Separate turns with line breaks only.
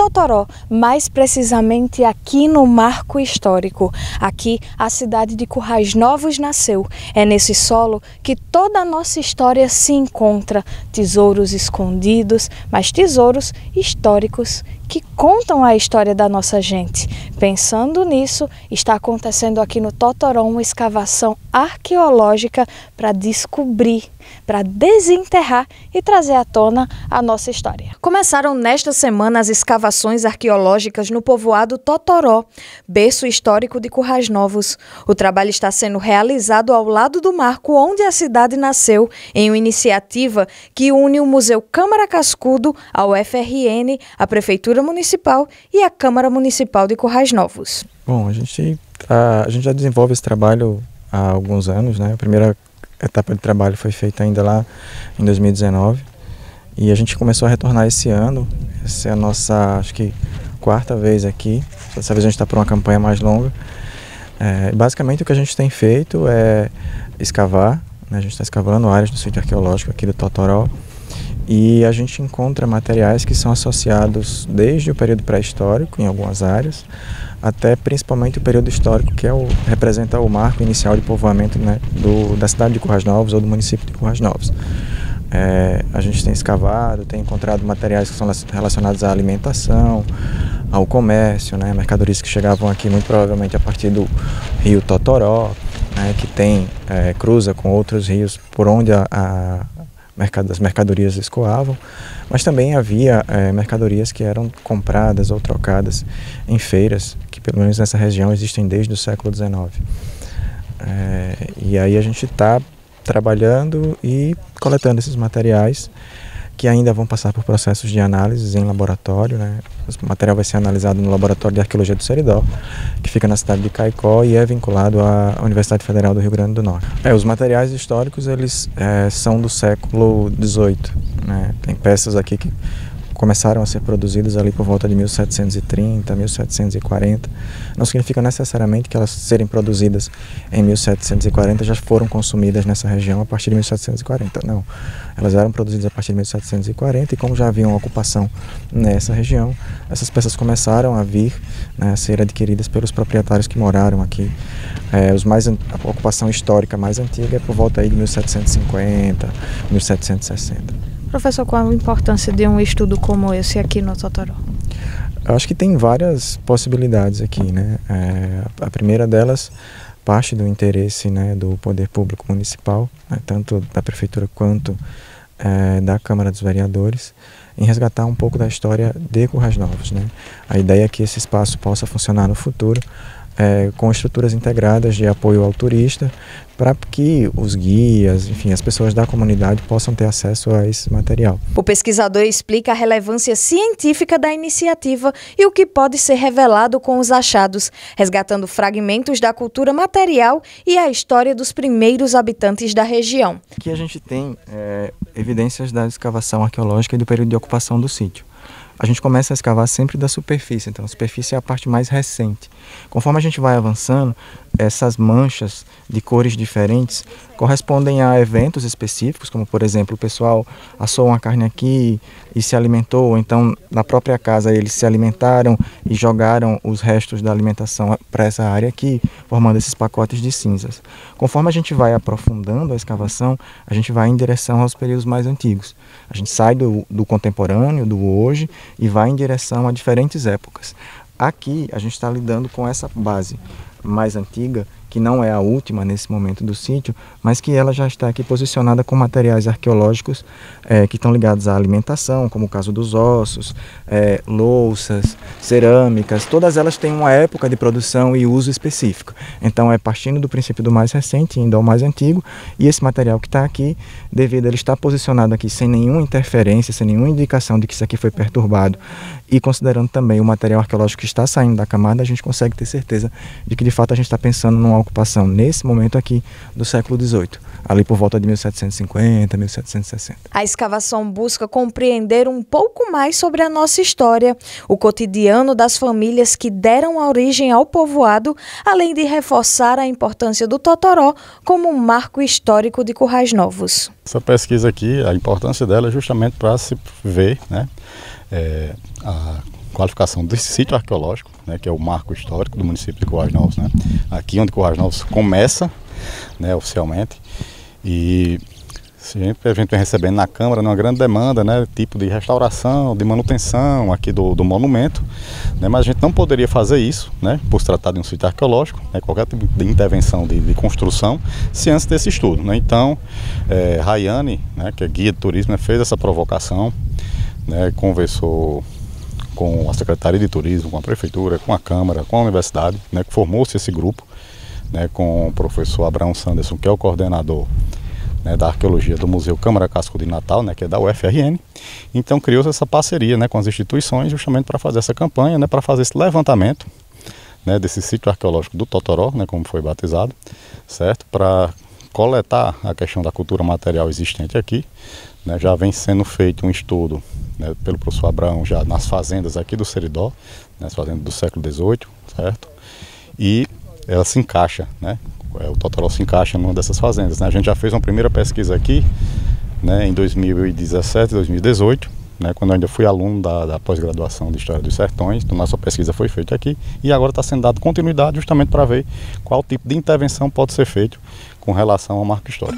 Totoró, mais precisamente aqui no Marco Histórico. Aqui a cidade de Currais Novos nasceu. É nesse solo que toda a nossa história se encontra. Tesouros escondidos, mas tesouros históricos que contam a história da nossa gente. Pensando nisso, está acontecendo aqui no Totoró uma escavação arqueológica para descobrir, para desenterrar e trazer à tona a nossa história. Começaram nesta semana as escavações arqueológicas no povoado Totoró, berço histórico de Currais Novos. O trabalho está sendo realizado ao lado do marco onde a cidade nasceu, em uma iniciativa que une o Museu Câmara Cascudo ao FRN, a Prefeitura Municipal e a Câmara Municipal de Currais Novos.
Bom, a gente já desenvolve esse trabalho há alguns anos, né? A primeira etapa de trabalho foi feita ainda lá em 2019 e a gente começou a retornar esse ano. Essa é a nossa, acho que, quarta vez aqui. Dessa vez a gente está por uma campanha mais longa. Basicamente o que a gente tem feito é escavar, né? A gente está escavando áreas do sítio arqueológico aqui do Totoró e a gente encontra materiais que são associados desde o período pré-histórico em algumas áreas até principalmente o período histórico, que representa o marco inicial de povoamento, né, da cidade de Currais Novos ou do município de Currais Novos. A gente tem escavado, tem encontrado materiais que são relacionados à alimentação, ao comércio, né, mercadorias que chegavam aqui muito provavelmente a partir do rio Totoró, né, que cruza com outros rios por onde as mercadorias escoavam, mas também havia mercadorias que eram compradas ou trocadas em feiras, que pelo menos nessa região existem desde o século XIX. E aí a gente está trabalhando e coletando esses materiais que ainda vão passar por processos de análise em laboratório, né? O material vai ser analisado no Laboratório de Arqueologia do Seridó, que fica na cidade de Caicó e é vinculado à Universidade Federal do Rio Grande do Norte. Os materiais históricos eles são do século XVIII, né? Tem peças aqui que começaram a ser produzidas ali por volta de 1730, 1740. Não significa necessariamente que elas serem produzidas em 1740 já foram consumidas nessa região a partir de 1740, não. Elas eram produzidas a partir de 1740 e como já havia uma ocupação nessa região, essas peças começaram a vir, né, a ser adquiridas pelos proprietários que moraram aqui. A ocupação histórica mais antiga é por volta aí de 1750, 1760.
Professor, qual a importância de um estudo como esse aqui no Totoró?
Eu acho que tem várias possibilidades aqui, né? A primeira delas parte do interesse, né, do poder público municipal, né, tanto da prefeitura quanto da Câmara dos Vereadores, em resgatar um pouco da história de Currais Novos, né? A ideia é que esse espaço possa funcionar no futuro com estruturas integradas de apoio ao turista, para que os guias, enfim, as pessoas da comunidade possam ter acesso a esse material.
O pesquisador explica a relevância científica da iniciativa e o que pode ser revelado com os achados, resgatando fragmentos da cultura material e a história dos primeiros habitantes da região.
Aqui a gente tem evidências da escavação arqueológica e do período de ocupação do sítio. A gente começa a escavar sempre da superfície, então a superfície é a parte mais recente. Conforme a gente vai avançando, essas manchas de cores diferentes correspondem a eventos específicos, como por exemplo, o pessoal assou uma carne aqui e se alimentou, ou então na própria casa eles se alimentaram e jogaram os restos da alimentação para essa área aqui, formando esses pacotes de cinzas. Conforme a gente vai aprofundando a escavação, a gente vai em direção aos períodos mais antigos. A gente sai do contemporâneo, do hoje, e vai em direção a diferentes épocas. Aqui a gente está lidando com essa base mais antiga, que não é a última nesse momento do sítio, mas que ela já está aqui posicionada com materiais arqueológicos que estão ligados à alimentação, como o caso dos ossos, louças, cerâmicas, todas elas têm uma época de produção e uso específico. Então é partindo do princípio do mais recente, indo ao mais antigo, e esse material que está aqui, devido a ele estar posicionado aqui sem nenhuma interferência, sem nenhuma indicação de que isso aqui foi perturbado, e considerando também o material arqueológico que está saindo da camada, a gente consegue ter certeza de que de fato a gente está pensando numa ocupação nesse momento aqui do século XVIII, ali por volta de 1750, 1760.
A escavação busca compreender um pouco mais sobre a nossa história, o cotidiano das famílias que deram origem ao povoado, além de reforçar a importância do Totoró como um marco histórico de Currais Novos.
Essa pesquisa aqui, a importância dela é justamente para se ver, né, qualificação desse sítio arqueológico, né, que é o marco histórico do município de Currais Novos, né, aqui onde Currais Novos começa, né, oficialmente, e a gente vem recebendo na Câmara uma grande demanda, né, tipo de restauração, de manutenção aqui do monumento, né, mas a gente não poderia fazer isso, né, por se tratar de um sítio arqueológico, né, qualquer tipo de intervenção de construção, se antes desse estudo, né. Então, Rayane, né, que é guia de turismo, né, fez essa provocação, né, conversou com a Secretaria de Turismo, com a Prefeitura, com a Câmara, com a Universidade, né, que formou-se esse grupo, né, com o professor Abraão Sanderson, que é o coordenador, né, da arqueologia do Museu Câmara Casco de Natal, né, que é da UFRN. Então criou-se essa parceria, né, com as instituições justamente para fazer essa campanha, né, para fazer esse levantamento, né, desse sítio arqueológico do Totoró, né, como foi batizado, certo? Para coletar a questão da cultura material existente aqui, né, já vem sendo feito um estudo, né, pelo professor Abraão já nas fazendas aqui do Seridó, nas fazendas do século XVIII, certo? E ela se encaixa, né? O Totoró se encaixa numa dessas fazendas, né? A gente já fez uma primeira pesquisa aqui, né, em 2017, 2018, né, quando eu ainda fui aluno da pós-graduação de História dos Sertões. Então nossa pesquisa foi feita aqui e agora está sendo dado continuidade justamente para ver qual tipo de intervenção pode ser feito com relação ao marco histórico.